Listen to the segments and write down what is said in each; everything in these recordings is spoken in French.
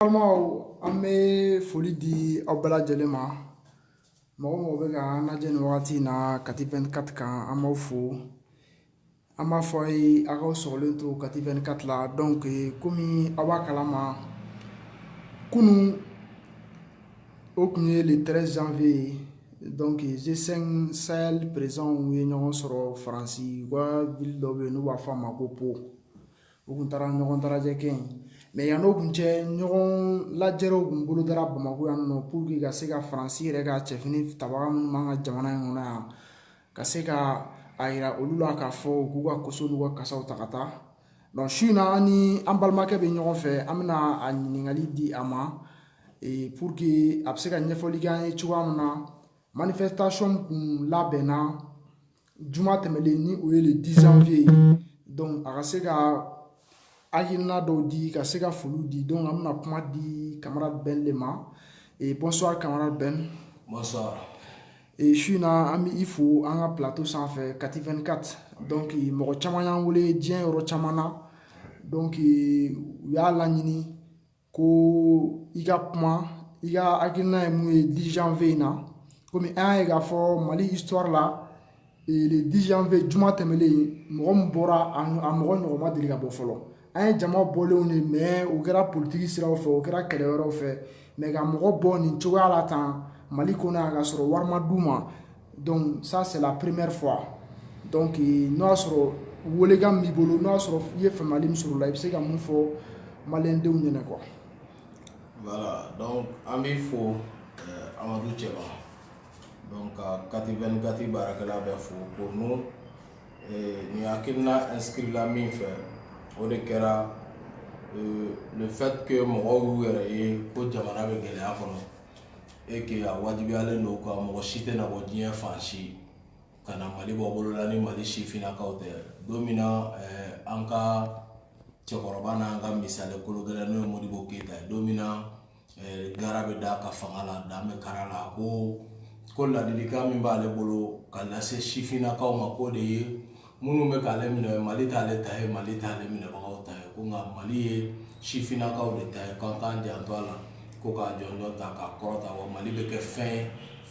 Normalement an bɛ foli di aw bɛɛ lajɛlen ma mɔgɔ mɔgɔ bɛ ka an lajɛ nin wagati in na Kati 24 kan an b'aw fo an b'a fɔ a ye a k'aw sɔgɔlen to Kati 24 la donc komi aw b'a kalama kunun o tun ye le 13 janvier donc G5 Sahel présidents ye ɲɔgɔn sɔrɔ Faransi u ka ville dɔ bɛ yen n'u b'a fɔ a ma ko Po u tun taara ɲɔgɔn dalajɛ kɛ yen mais yan'o kun cɛ ɲɔgɔn lajɛrew kun bolo dara Bamako yan nɔ pour que ka se ka Faransi yɛrɛ ka cɛfini tabaga minnu b'an ka jamana in kɔnɔ yan ka se ka a yira olu la k'a fɔ u k'u ka koso n'u ka kasaw ta ka taa donc su in na an ni an balimakɛ bɛ ɲɔgɔn fɛ an bɛna a ɲininkali di a ma pour que a bɛ se ka ɲɛfɔli kɛ an ye cogoya min na manifestation kun labɛnna juma tɛmɛlen ni o ye le 10 janvier donc a ka se ka hakilina dɔw di ka se ka foliw di donc an bɛna kuma di camarade Ben de ma bonsoir camarade Ben. Bonsoir. Su in na an bɛ i fo an ka plateau sanfɛ Kati 24 donc mɔgɔ caman y'an wele diɲɛ yɔrɔ caman na donc u y'a laɲini ko i ka kuma i ka hakilina ye mun ye 10 janvier in na komi an y'a ye k'a fɔ Mali histoire la le 10 janvier juma tɛmɛlen mɔgɔ min bɔra a mɔgɔ ɲɔgɔn ma deli ka bɔ fɔlɔ an ye jama bɔlenw de mais o kɛra politiki siraw fɛ o kɛra kɛlɛ wɛrɛw fɛ mais ka mɔgɔ bɔ nin cogoya la tan Mali kɔnɔ yan ka sɔrɔ wari ma d'u ma donc ça c'est la première fois donc n'o y'a sɔrɔ welekan b'i bolo n'o y'a sɔrɔ i ye faamuyali min sɔrɔ o la i bɛ se ka mun fɔ maliyɛndenw ɲɛna quoi. Voilà, donc an b'i fo Amadou Cɛba donc Kati 24 baarakɛla bɛ fo pour nous nin hakilina inscrit la min fɛ o de kɛra le fait que mɔgɔw y'u yɛrɛ ye ko jamana bɛ gɛlɛya kɔnɔ et que a wajibiyalen don ka mɔgɔ si tɛ na bɔ diɲɛ fan si ka na Mali bɔ bolola ni Mali sifinnakaw tɛ don min na an ka cɛkɔrɔba n'an ka misali kolo gɛlɛn n'o ye Modibo Keyita ye don min na gara bɛ da ka fanga la dan bɛ kara la ko ladilikan min b'ale bolo ka lase sifinnakaw ma ko de ye minnu bɛ k'ale minɛ Mali t'ale ta ye Mali t'ale minɛbagaw ta ye ko nka Mali ye sifinnakaw de ta ye k'an k'an janto a la ko k'a jɔnjɔn ta k'a kɔrɔta wa Mali bɛ kɛ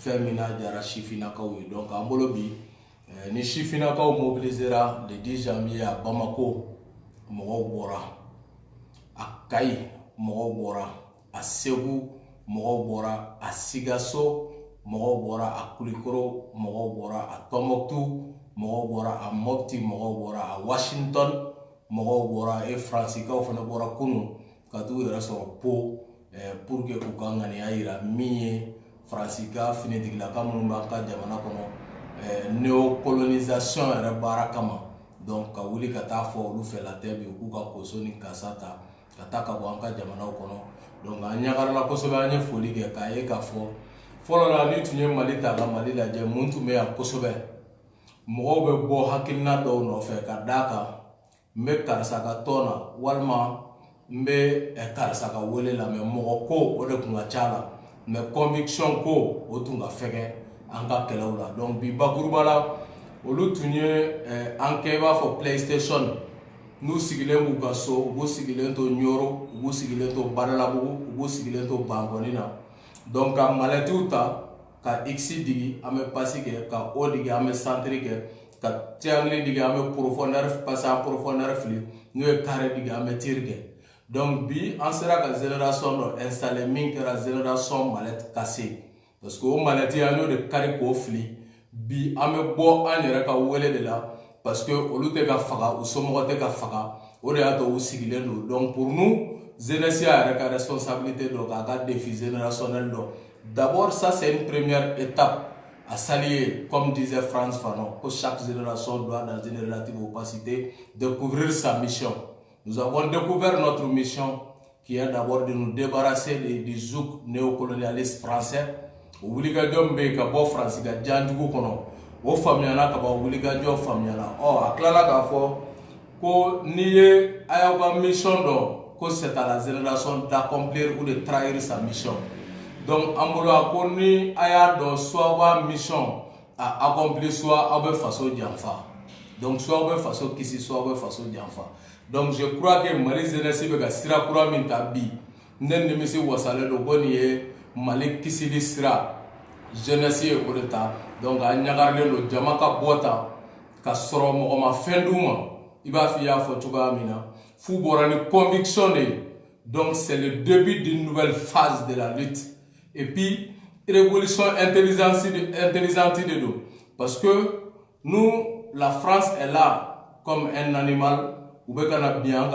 fɛn min n'a diyara sifinnakaw ye donc an bolo bi ni sifinnakaw mobilisera le 10 janvier à Bamako mɔgɔw bɔra a Kayi mɔgɔw bɔra a Segu mɔgɔw bɔra a Sikaso mɔgɔw bɔra a Kulikoro mɔgɔw bɔra a Tɔnbɔkutu mɔgɔw bɔra a Mopti mɔgɔw bɔra a Washington mɔgɔw bɔra Faransikaw fana bɔra kunun ka t'u yɛrɛ sɔrɔ Po pour que k'u ka ŋaniya yira min ye Faransika finitigilaka minnu b'an ka jamana kɔnɔ néocolonisation yɛrɛ baara kama donc ka wuli ka taa fɔ olu fɛla tɛ bi k'u ka koso ni kasa ta ka taa ka bɔ an ka jamanaw kɔnɔ donc an ɲagarala kosɛbɛ an ye foli kɛ k'a ye k'a fɔ fɔlɔ la ni tun ye Mali ta ka Mali lajɛ mun tun bɛ yan kosɛbɛ mɔgɔw bɛ bɔ hakilina dɔw nɔfɛ ka d'a kan n bɛ karisa ka tɔn na walima n bɛ karisa ka wele lamɛn mɔgɔ ko o de tun ka ca la mais conviction ko o tun ka fɛgɛ an ka kɛlɛw la donc bi bakuruba la olu tun ye an kɛ i b'a fɔ PlayStation n'u sigilen b'u ka so u b'u sigilen to Ɲoro u b'u sigilen to Badalabugu u b'u sigilen to Bankɔni na donc ka malɛtiw ta ka X digi an bɛ pasi kɛ ka O digi an bɛ centre kɛ ka triangle digi an bɛ profondeur passer en profondeur fili n'u ye carré digi an bɛ tir kɛ donc bi an sera ka génération dɔ installer min kɛra génération malɛti cassée parce que o malɛti an y'o de kari k'o fili bi an bɛ bɔ an yɛrɛ ka wele de la parce que olu tɛ ka faga u somɔgɔ tɛ ka faga o de y'a to u sigilen don donc pour nous jeunesse y'a yɛrɛ ka responsabilité dɔ k'a ka défi générationnel dɔ d'abord ça c'est une première étape à saluer comme disait Frantz Fanon que chaque génération doit dans une relative opacité découvrir sa mission. Nous avons découvert notre mission qui est d'abord de nous débarrasser du joug néocolonialiste français o wulikajɔ bɛ ka bɔ Faransi ka janjugu kɔnɔ o faamuyala ka bɔ wulikajɔ faamuyala a tilala k'a fɔ ko n'i ye a y'aw ka mission dɔn ko c'est à la génération d'accomplir ou de trahir sa mission donc an bolo a ko ni a y'a dɔn soit aw mission a accomplir soit aw bɛ faso janfa donc soit aw bɛ faso kisi soit aw bɛ faso janfa donc je crois que Mali jeunesse bɛ ka sira kura min ta bi nden nimisi wasale do goni ye Mali kisili sira jeunesse ye ko de ta donc a ɲagarlen do jama ka bota ka sɔrɔ mɔgɔ ma fɛn d'u ma i b'a fɔ i y'a fɔ cogoya min na fu bɔra ni conviction de ye. Donc c'est le début d'une nouvelle phase de la lutte et puis révolution intelligente de nous parce que nous la France est là comme un animal ou bien bien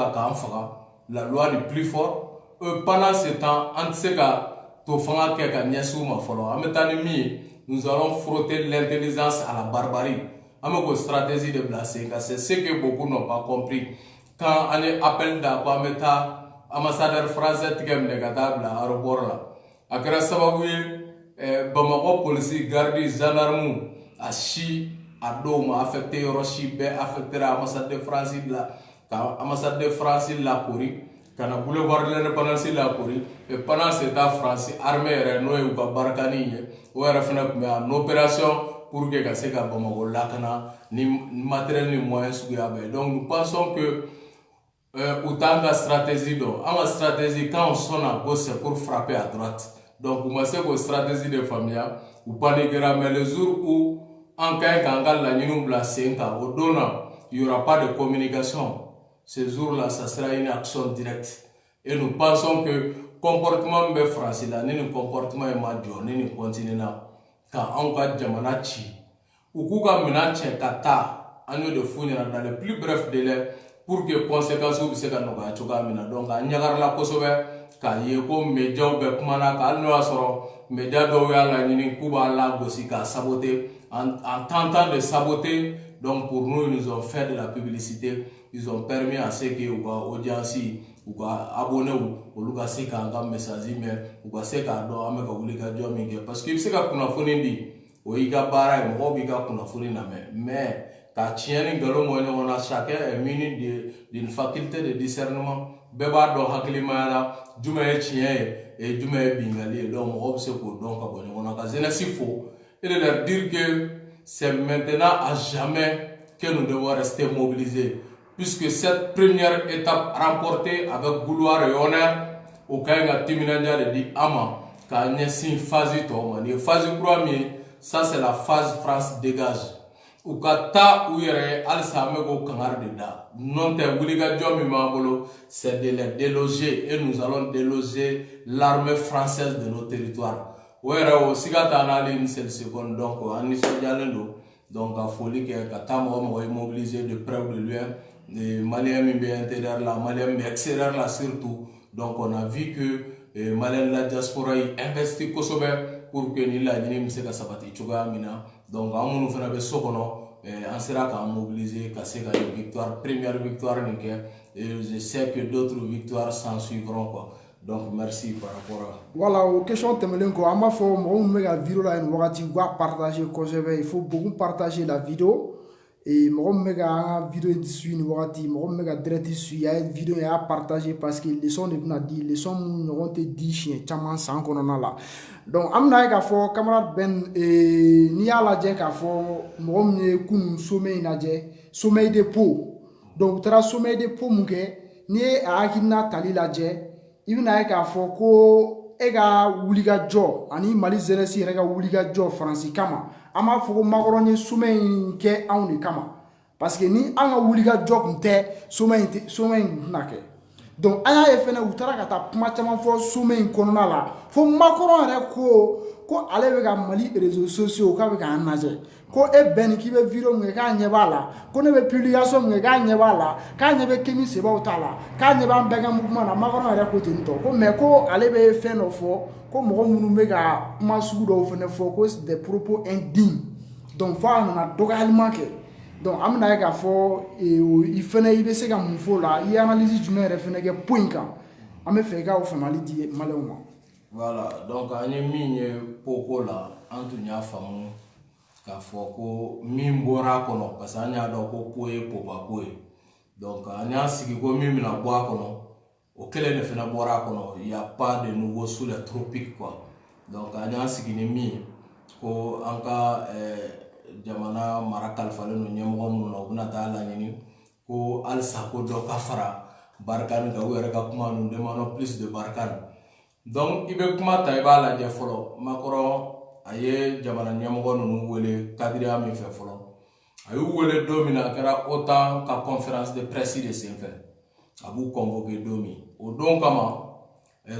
la loi du plus fort pendant ce temps en tout cas nous allons frotter l'intelligence à la barbarie. Une stratégie de placer, c'est ce que beaucoup n'ont pas compris. Quand on appelle d'abord ambassadeur français qui est à l'aéroport, à grâce à Bamako police, garde, gendarme, à Chi, à Doma, affecté Rochi, affecté l'ambassade de France, l'ambassade de France, la Corée. Quand on boulevard de l'indépendance la Corée, et pendant ce temps, France, armée est noyée ou Barkani, ou est en opération pour que ça soit Bamako lakana, ni matériel ni moyens. Donc nous pensons que autant de stratégie, en stratégie, quand on sonne à gauche, c'est pour frapper à droite. Donc vous savez que stratégie de famille, ou pas de guerre, mais le jour où en cas la nous placé, il n'y aura pas de communication. Ce jour-là, ça sera une action directe. Et nous pensons que comportement de français là, ni comportement est majeur, ni continue là. Quand on va jamana chi, ou kuka menace kata, on de fournir dans le plus bref délai pour que conséquences soient que nous ayons. Donc, on y a la kosobe, quand il y a comme média ou bekumana, quand nous avons média d'ouvert la ligne kuba la gosika saboter, en tentant de saboter. Donc, pour nous, ils nous ont fait de la publicité. Ils ont permis à ceux qui ont audience ou abonné ou ou se ka nga message mais ou se ka do ame ka wuli ka jo mingi parce que se ka kuna foni ndi o yi ka bara mo bi ka kuna foni na mais ka tieni ngalo mo no na chacun est muni d'une faculté de discernement beba do haklima la juma e tien et juma e bingali donc mo se ko donc ka bon on ka jeunesse faux et de leur dire que c'est maintenant à jamais que nous devons rester mobilisés. Puisque cette première étape remportée avec gloire et honneur, au cas où Timinanja le dit Ama, quand il y a une phase de phase première, ça c'est la phase France dégage. Au cas où il y a Al-Samego Kangar de Da, non te Wuliga Djomi Mambolo, c'est de les déloger et nous allons déloger l'armée française de nos territoires. Où il y a aussi une seule seconde, donc en Israël, donc à folie que Katam est mobilisé de près ou de loin. Les Maliens intérieurs là, Maliens extérieurs là surtout. Donc on a vu que les Maliens de la diaspora investissent Kosovo pour que nous l'ayons mis à sabati chuga mina. Donc on nous fait un sokono, on sera qu'à mobiliser, qu'à se gagner victoire, première victoire nickel. Et je sais que d'autres victoires s'en suivront quoi. Donc merci par rapport à. Voilà, aux questions temelenko, à ma forme, on met la vidéo là, on va partager Kosovo. Il faut beaucoup partager la vidéo. Et moi mega vidéo dessus ni wakati moi mega direct dessus ya vidéo ya partager parce que les sons de buna dit les sons n'ont été dit chien chaman sans konona la donc amna ka fo camarade ben ni ala je ka fo mo me kun sommeil na je sommeil de peau donc tra sommeil de peau muke ni a akina tali la je ibina ka fo ko ega wuliga jo ani mali zelesi rega wuliga jo franci kama ama foko makoroni sommeil ke anw kama parce que ni an ka wuliga jo kun tɛ sommeil na kɛ donc an y'a ye fɛnɛ u taara ka taa kuma caman fɔ sommeil kɔnɔna la fo Macron yɛrɛ ko ale bɛ ka Mali réseaux sociaux k'a bɛ k'an lajɛ ko e bɛn k'i bɛ vidéo min kɛ k'a ɲɛ b'a la ko ne bɛ publication min kɛ k'a ɲɛ b'a la k'a ɲɛ bɛ Kémi Sébaw ta la k'a ɲɛ b'an bɛɛ ka mouvement na Macron yɛrɛ ko ten tɔ ko mais ko ale bɛ fɛn dɔ fɔ ko mɔgɔ minnu bɛ ka kuma sugu dɔw fɛnɛ fɔ ko c'est des propos indignes donc fo a nana dɔgɔyalima kɛ donc an bɛna ye k'a fɔ i fɛnɛ i bɛ se ka mun fɔ o la i ye analyse jumɛn yɛrɛ fɛnɛ kɛ po in kan an bɛ fɛ i ka o faamuyali di maliyɛnw ma. Voilà, donc an ye min ye poko la an tun y'a faamu k'a fɔ ko min bɔra a kɔnɔ parce que an y'a dɔn ko po ye popa ko ye donc an y'a sigi ko min bɛna bɔ a kɔnɔ o kelen de fana bɔra a kɔnɔ il y a pas de nouveau sous les tropiques quoi donc an y'a sigi ni min ye ko an ka jamana mara kalifalen no ɲɛmɔgɔ minnu na u bɛna taa laɲini ko halisa ko dɔ ka fara Barkhane kan u yɛrɛ ka kuma ninnu demandons plus de Barkhane donc ibe kuma ta iba la je folo Macron aye jamana nyamgo nunu wele kadria mi fe folo ayu wele domina kera autant ka conférence de presse de senfe abu convoquer domi o don kama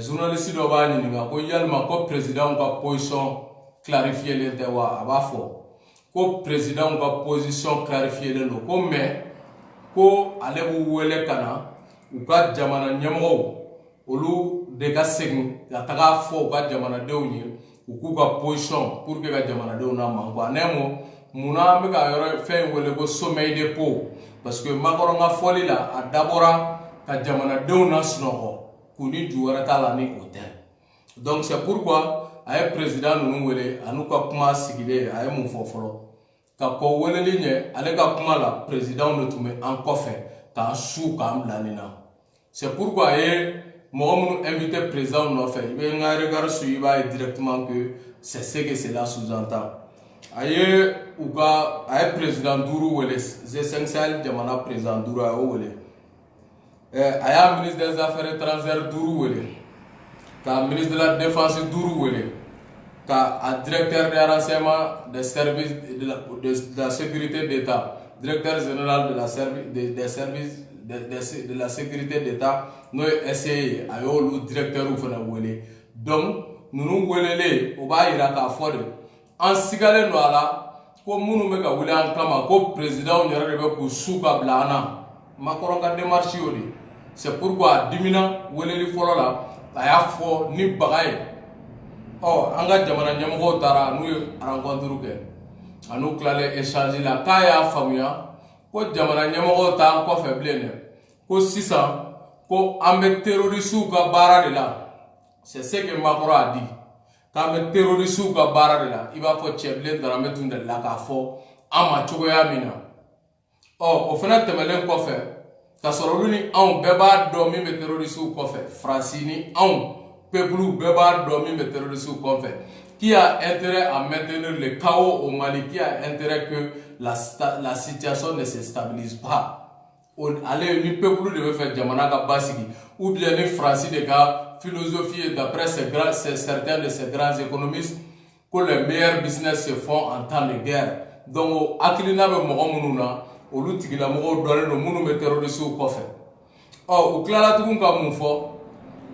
journaliste do ba ni nga ko yalma ko président ka position clarifier le dewa aba fo ko président ka position clarifier le no ko mais ko ale bu wele kana u ka jamana nyamgo olu de ka segin ya taga fo ka jamana dew ni u ku ka position pour que ka jamana dew na man ko nemo muna me ka yoro fe wele ko sommet de po parce que Macron nga foli la a dabora ka jamana dew na snoho kuni juwara tala ni hôtel donc c'est pourquoi ay président nous wele anu ka kuma sigile ay mu fofolo ka ko wele ligne ale ka kuma la président ne tume en koffe ka sou ka amlanina c'est pourquoi ay mo invité président no fait il y a un regard sur directement que c'est ce que cela sous-entend ay uga ay président Dourou wele essentiel jamana président Dourou ay wele aya ministre des affaires étrangères Dourou wele ka ministre de la défense Dourou wele ka directeur des renseignements des services de la sécurité d'État directeur général de la des services de la sécurité d'État no essayé ayolu directeur ou fana wele donc nous welele o ba ira ka fode en sigale no ala ko munu me ka wele an kama ko président nyara be ko suka blana Macron ka démarche yodi c'est pourquoi dimina weleli folo la aya fo ni bagay oh anga jamana nyamgo tara nu rencontre ke anu klale échanger la kaya famuya ko jamana nyamgo ta ko faible ko sisa ko ambe terroriste ka bara de la c'est ce que Macron a dit qu'ambe terroriste ka bara de la il va faut cheble darame tunda la ka fo ama chogoya mina oh o fana temelen ko fe ka soro ni on beba do mi be terroriste ko fe francini on peuple beba do mi be terroriste ko fe qui a intérêt à maintenir le chaos au Mali, qui a intérêt que la situation ne se stabilise pas. Allez, le peuple devait faire Djamanaka Basiki, ou bien les Français de cas, philosophie, d'après certains de ces grands économistes, que les meilleurs business se font en temps de guerre. Donc, Akilina be Mogomununa, au Lutigila Mogo Dore, no Munu terroriste ou Kofe. Or, au Clara Tukunka Moufo,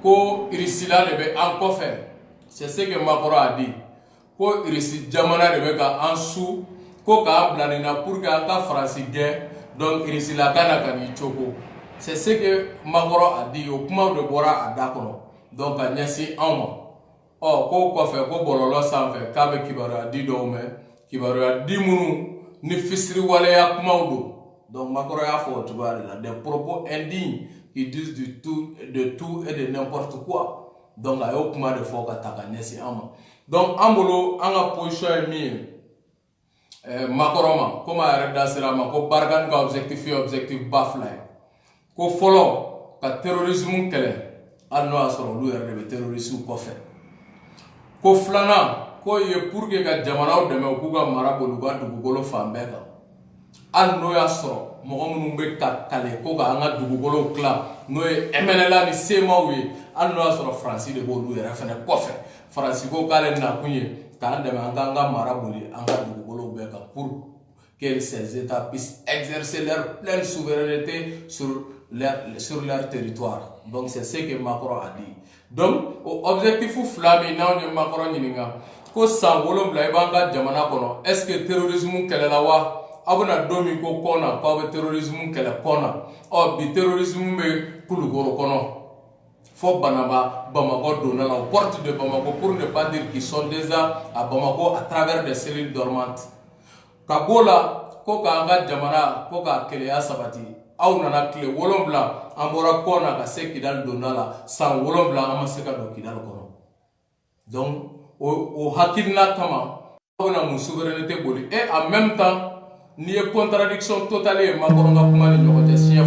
ko Irisila de en Kofe. C'est ce que Macron a dit. Ko Irisi Djamana de en sous, ko ka blanina pour que anta France guerre. Donc, il la gana choko. C'est ce que Macron a dit au moment de Bora à Dakono. Donc, à Nyasi Ama. Oh, ko fait ko bololo sanfe, kabe kibara di dome, kibara di munu, ni fisri wale ya kumaudo. Donc, Macron a fait tu vois là, des propos indignes qui disent de tout et de n'importe quoi. Donc, à yokuma de foka taka Nyasi Ama. Donc, Ambolo, en a position est mis. Macron comme a redasira ma ko bargan ka objectif baflay ko folo ka terrorisme kele anno asoro lu yerde be terrorisme ko fe ko flana ko ye pour que ka jamana de me ku ga marabolu ga dugugolo fambe ka anno asoro mo ngum be ka kale ko ga anga dugugolo kla no e emenela ni sema wi anno asoro France de bo lu yere fene ko fe France ko kale na kunye quand anga maraboli anga dugugolo beka pour que ces États puissent exercer leur pleine souveraineté sur leur territoire. Donc c'est ce que Macron a dit. Donc objectif flamme na Macron nyinga ko sangolo bla ibanga jamana kono est-ce que terrorisme kelela wa abuna domi ko kona ko terrorisme kele kona o bi terrorisme be kulugoro kono. Faut Banaba, Bamako donner la porte de Bamako pour ne pas dire qu'ils sont déjà à Bamako à travers des cellules dormantes. Kabola, Koka Anga Jamana, Koka Kelea Sabati, Aunana Kle, Wolombla, Ambora Kona, Kase Kidal Donala, San Wolombla, Amaseka do Kidal Kono. Donc, au Hakilna Kama, on a une souveraineté boli. Et en même temps, il y a une contradiction totale, Makoronga Kumani Nyokote, si y a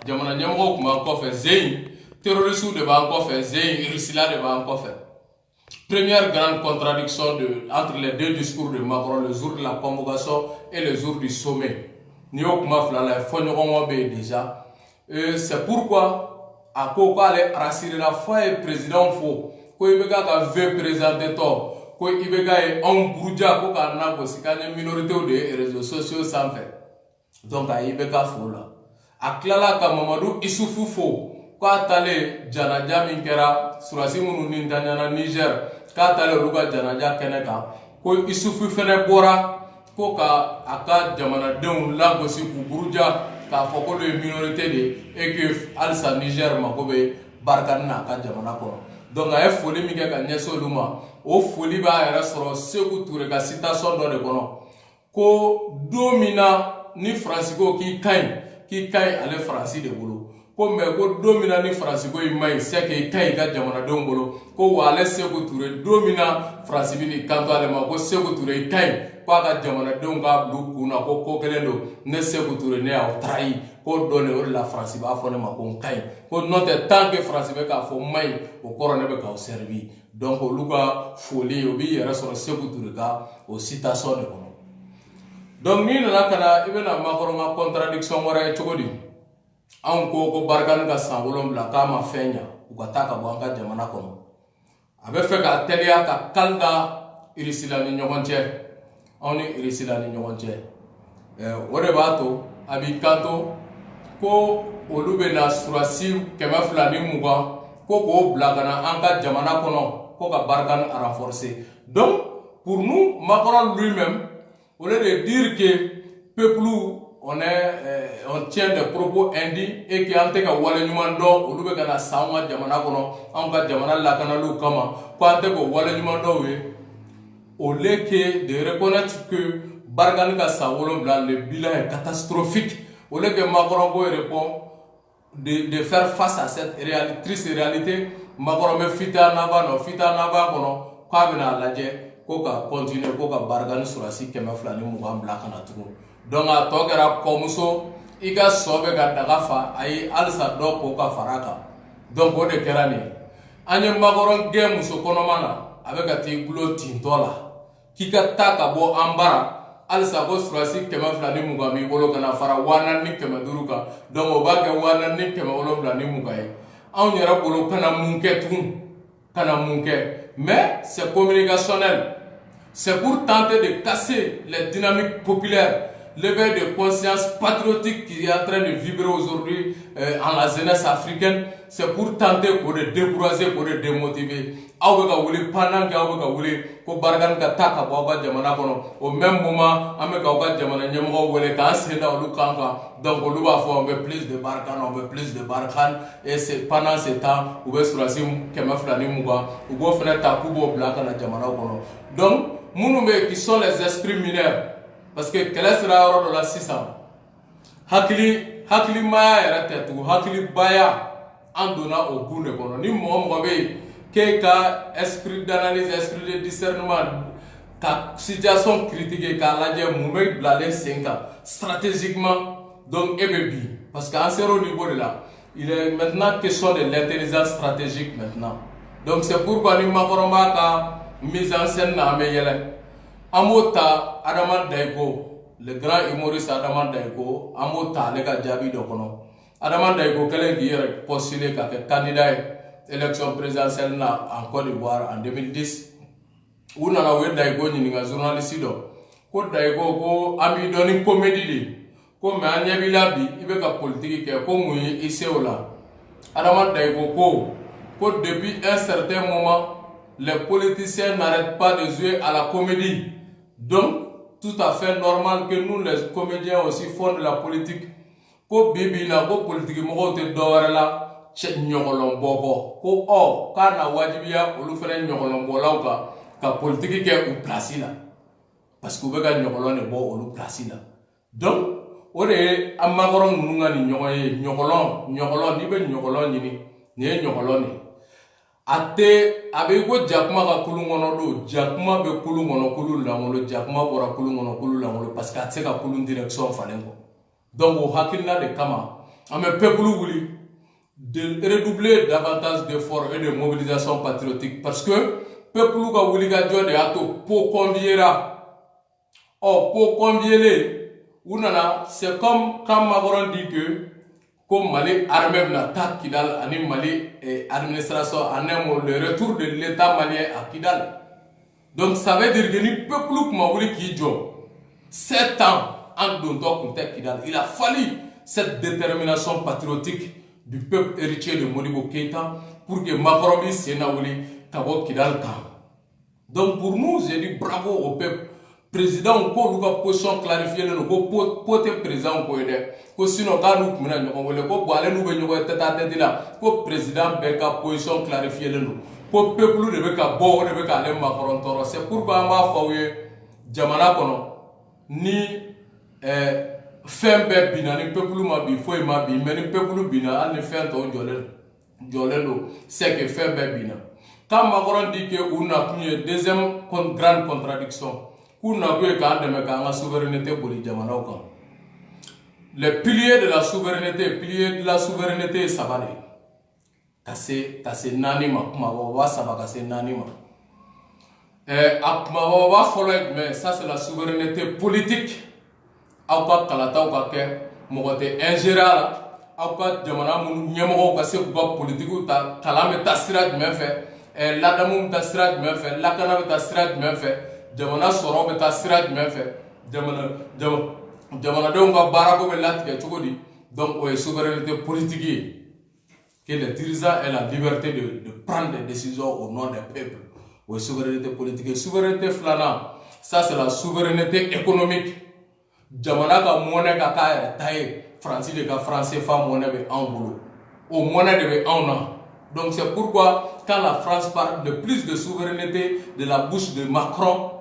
Jamana Nyamoko Kuma Kofe Zeyn. Terroristes de Bankofe, Zé Irisila de Bankofe. Première grande contradiction entre les deux discours de Macron, le jour de la convocation et le jour du sommet. Déjà. C'est pourquoi, à quoi les rassurer la foi et président faux, ko ibe ka ve présenter to ko ibe ga e on buruja ko ka na ko sikanye minorité de réseaux sociaux sans fait donc ibe ka fola aklala ka Mamadou Issoufou fo ko atale janaja min kera surasi munu ni ndanyana Niger ka atale luga janaja keneka ko Issoufou fene bora ko ka aka jamana denw lagosi ku buruja ka fɔ ko le minorité de et que alisa Niger mako bɛ barikani na ka jamana kɔnɔ donc a ye foli min kɛ ka ɲɛsin olu ma o foli b'a yɛrɛ sɔrɔ Seku Ture ka citation dɔ de kɔnɔ ko don min na ni Faransi ko k'i ka ɲi ale Faransi de bolo ko mais ko don min na ni Faransi ko i ma ɲi c'est que i ka ɲi ka jamanadenw bolo ko wa ale Seku Ture don min na Faransi bɛ n'i kanto ale ma ko Seku Ture i ka ɲi ko a ka jamanadenw k'a bila u kun na ko kelen don ne Seku Ture ne y'aw trahi ko dɔ de o de la Faransi b'a fɔ ne ma ko n ka ɲi ko n'o tɛ tant que Faransi bɛ k'a fɔ n ma ɲi o kɔrɔ ne bɛ k'aw servi donc olu ka foli o b'i yɛrɛ sɔrɔ Seku Ture ka o citation de kɔnɔ donc n'i nana ka na i bɛna makɔrɔ ka contradiction wɛrɛ ye cogo di anw ko barikani ka san 7 k'a ma fɛn ɲa u ka taa ka bɔ an ka jamana kɔnɔ a bɛ fɛ ka teliya ka kali da Irisila ni ɲɔgɔn cɛ anw ni Irisila ni ɲɔgɔn cɛ o de b'a to a b'i kanto ko olu bɛ na surasi 220 ko k'o bila ka na an ka jamana kɔnɔ ko ka barikani renforcer donc pour nous Macron lui-même au lieu de dire que peuple on tient des propos indignes et que an tɛ ka wale ɲuman dɔn olu bɛ ka na sa an ka jamana kɔnɔ an ka jamana lakanaliw kama ko an tɛ k'o wale ɲuman dɔw ye au lieu que de reconnaître que barikani ka san 7 le bilan est catastrophique au lieu que Macron ko répond de faire face à cette triste réalité Macron bɛ fita naba kɔnɔ k'a bɛna lajɛ ko ka continuer ko ka barikani surasi 220 bila ka na tugun donc a tɔ kɛra kɔmuso i ka sɔ bɛ ka daga fa a ye halisa dɔ ko ka fara kan donc o de kɛra nin ye an ye Macron gɛn muso kɔnɔma na a bɛ ka t'i gulo tintɔ la k'i ka taa ka bɔ an bara halisa ko surasi 220 b'i bolo ka na fara 4,500 kan donc o b'a kɛ 4,720 ye anw yɛrɛ bolo kana mun kɛ tugun kana mun kɛ mais c'est communicationnel c'est pour tenter de casser les dynamiques populaires l'éveil de conscience patriotique qui est en train de vibrer aujourd'hui en la jeunesse africaine c'est pour tenter pour de décourager pour de démotiver aw bɛ ka wuli pendant que aw bɛ ka wuli ko barikani ka taa ka bɔ aw ka jamana kɔnɔ au même moment an bɛ k'aw ka jamana ɲɛmɔgɔw wele k'an sen da olu kan donc olu b'a fɔ on veut plus de barikani on veut plus de barikani et c'est pendant ce temps u bɛ surasi 220 u b'o fana ta k'u b'o bila ka na jamanaw kɔnɔ donc minnu bɛ qui sont les esprits mineurs parce que kɛlɛ sera yɔrɔ dɔ la sisan hakilimaya yɛrɛ tɛ tugun hakilibaya an donna o gun de kɔnɔ ni mɔgɔ bɛ yen k'e ka esprit d'analyse esprit de discernement ka situation critiquer k'a lajɛ mun bɛ bilalen sen kan stratégiquement donc e bɛ bi parce que an sera au niveau de là il est maintenant question de l'intelligence stratégique maintenant donc c'est pourquoi ni Macron b'a ka mise en scène na an bɛ yɛlɛ an b'o ta Adama Daïko le grand humoriste Adama Daïko an b'o ta ale ka jaabi dɔ kɔnɔ Adama Daïko kɛlen k'i yɛrɛ postuler ka kɛ candidat ye élection présidentielle na en Côte d'Ivoire en 2010 u nana u ye Daïko ɲininka journaliste dɔ ko Daïko ko an b'i dɔn ni comédie de ko mais an ɲɛ b'i la bi i bɛ ka politique kɛ ko mun ye i se o la Adama Daïko ko depuis un certain moment les politiciens n'arrêtent pas de jouer à la comédie donc tout à fait normal que nous les comédiens aussi font de la politique ko bibi na ko politique mɔgɔw tɛ dɔwɛrɛ la cɛ ɲɔgɔlɔn bɔbɔ ko k'a na wajibiya olu fana ɲɔgɔlɔnbɔlaw ka politique kɛ u place la parce que u bɛ ka ɲɔgɔlɔn de bɔ olu place la donc o de ye an makɔrɔ ninnu ka nin ɲɔgɔn ye ɲɔgɔlɔn n'i bɛ ɲɔgɔlɔn ɲini nin ye ɲɔgɔlɔn de a bɛ ko jakuma ka kulun kɔnɔ don jakuma bɛ kulun kɔnɔ kulun lankolon jakuma bɔra kulun kɔnɔ kulun lankolon parce que a tɛ se ka kulun direction falen kɔ donc o hakilina de kama an bɛ peuple wuli de redoubler davantage d'efforts et de mobilisation patriotique parce que peuple ka wulikajɔ de y'a to po conviera po convier u nana c'est comme quand Macron dit que comme Mali armée na ta Kidal ani Mali administration en le retour de l'état malien à Kidal. Donc ça veut dire que le peuple m'a voulu qui joue 7 ans en donnant Kidal. Il a fallu cette détermination patriotique du peuple héritier de Modibo Keïta pour que Macron Sénaouli Kabo Kidal Kan. Donc pour nous, j'ai dit bravo au peuple. Président ko luka position clarifier le ko pote président ko ede ko sinon ka nous mina ñoko wole ko bo ale nous be ñoko tata tete la ko président be ka position clarifier le ko peuple de be ka bo de be ka le Macron toro c'est pourquoi ma fawye jamana kono ni fembe bina ni peuple ma bi foi ma bi mais ni peuple bina al ni fen to jolelo c'est que fembe bina quand Macron dit que on a une deuxième grande contradiction. Les piliers de la souveraineté, ça va aller. Tassé nanima, kumawawa sabakase nanima. Kumawawa follow, mais ça c'est la souveraineté politique. Auka kalata auka ke, mogote ingéra, auka jamana mun nyemo auka se kuka politique ta kalame ta sirat mefe, ladamu ta sirat mefe, lakana ta sirat mefe. Jamana soro beta siraj mefe jamana de nga barako be latike chogodi donc o souveraineté politique que les dirigeants aient la liberté de prendre des décisions au nom des peuples o souveraineté politique souveraineté flana ça c'est la souveraineté économique jamana ka monnaie ka ka taille français de ka français fa monnaie be en gros au monnaie de be en an. Donc c'est pourquoi quand la France parle de plus de souveraineté de la bouche de Macron,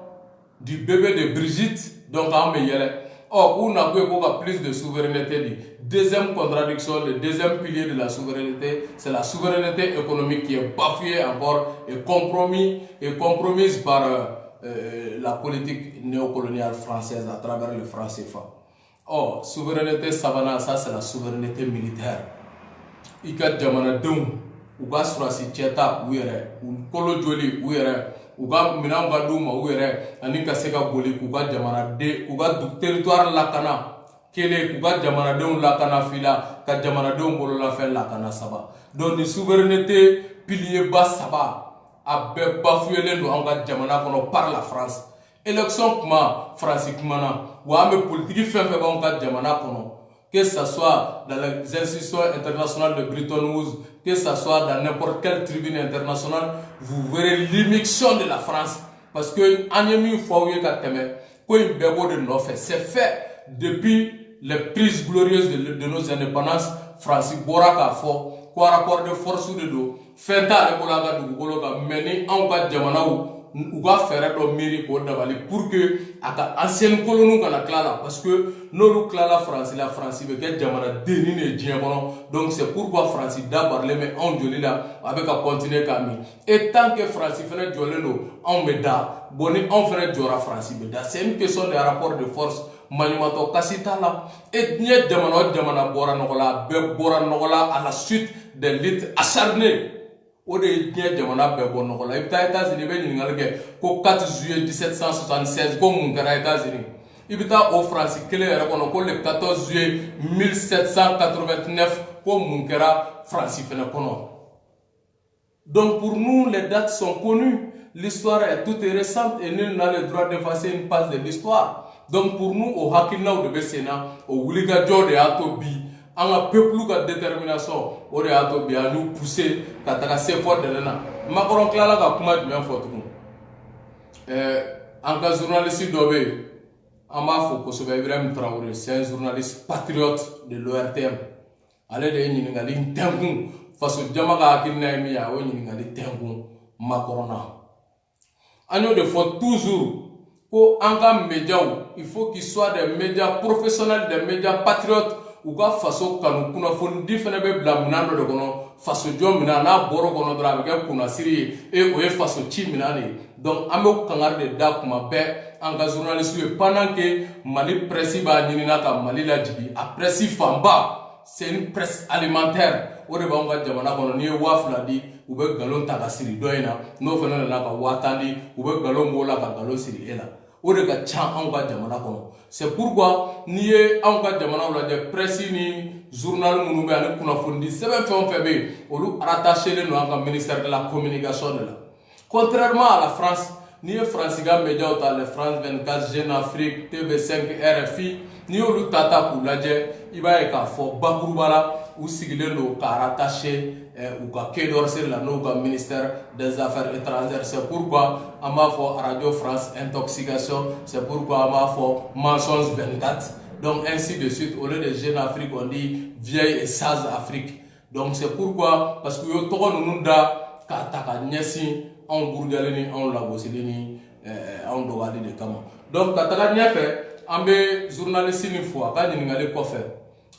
du bébé de Brigitte, donc en meilleur. Or, on a plus de souveraineté. Deuxième contradiction, le deuxième pilier de la souveraineté, c'est la souveraineté économique qui est bafouée encore et compromise par la politique néocoloniale française à travers le franc CFA. Or, souveraineté savana, ça c'est la souveraineté militaire. Il y a des gens uga surasi cheta uere kolo joli uere uga minanga duma uere ani kaseka boli kuga jamana de kuga du territoire lakana kele kuga jamana de lakana fila ka jamana de bolo la fe lakana saba donc de souveraineté pilier bas saba abbe bafoué ndo anga jamana kono par la France élection kuma France kumana wa me politique fembe ba anga jamana kono que ce soit dans les institutions internationales de Bretton Woods, que ce soit dans n'importe quelle tribune internationale, vous verrez l'immixtion de la France. Parce que c'est fait depuis les prises glorieuses de nos indépendances. France Boraka fo, quoi rapport de force de dos, Fenta le Bolaga du Bologa, mené en cas Jamanaou. Ou va faire un mérite pour que à ancienne colonie qu'on a clala parce que nous clala la France veut que jamana dénine diabono donc c'est pourquoi France d'abord les met en joli là avec à continuer kami et tant que France fait joli no on me da boni on fait jora France beda c'est une question de rapport de force manimato kasita là et nie jamana bora nogola be bora nogola à la suite des luttes acharnées. O de diɲɛ jamana bɛɛ bɔ nɔgɔ la i bɛ taa États-Unis i bɛ ɲininkali kɛ ko 4 juillet 1776 ko mun kɛra États-Unis i bɛ taa o France kelen yɛrɛ kɔnɔ ko le 14 juillet 1789 ko mun kɛra France fɛnɛ kɔnɔ. Donc pour nous les dates sont connues, l'histoire est toute récente et nul n'a le droit d'effacer une page de l'histoire. Donc pour nous au hakilinaw de bɛ sen na o wulikajɔ de y'a to bi. Un peuple qui a détermination, on a bien nous pousser, quand on a ces efforts de l'ENA. Macron Clara a comment bien fait. En cas journaliste d'Obé, en ma faut que Ibrahim Traoré, c'est un journaliste patriote de l'ORTM. Allez de Ningali Tengun, face au Djamaga Akinaimi, à Ningali Tengun, Macrona. Agneau de faut toujours qu'en médias, il faut qu'ils soient des médias professionnels, des médias patriotes. Ou ka faso kanu kuna fondi fana be bla minando de kono faso jom mina na boro kono dra be kuna siri e o e faso chi minane donc ambe kangar de da kuma be anga journaliste pendant que Mali presse ba nyina ka Mali la jibi a presse famba c'est une presse alimentaire o de ba nga jamana kono ni wafla di ou be galon ta ka siri doina no fana na ka watandi ou be galon mola ka galon siri ela o de ka chan anga jamana kono. C'est pourquoi ni anga jamana la de presse ni journal minnu bɛ ani kunnafoni di sɛbɛn fɛn o fɛn bɛ yen olu rattaché len don an ka ministère de la communication de la contrairement à la France n'i ye faransi ka médiaw ta les France 24 Jeune Afrique TV5 RFI n'i y'olu ta k'u lajɛ i b'a ye k'a fɔ bakuruba la u sigilen don ka rattaché u ka Quai d'Orsay la n'u ka ministère des affaires étrangères c'est pourquoi an b'a fɔ Radio France Intoxication c'est pourquoi an b'a fɔ Mensonge 24 donc ainsi de suite au lieu de Jeune Afrique on dit Vieille et Sage Afrique donc c'est pourquoi parce que yo tɔgɔ ninnu da k'a ta ka ɲɛsin anw burujalen ni anw lagosili ni anw dɔgɔyali de kama donc ka taga ɲɛfɛ an bɛ journaliste ni fo a ka ɲininkali kɔfɛ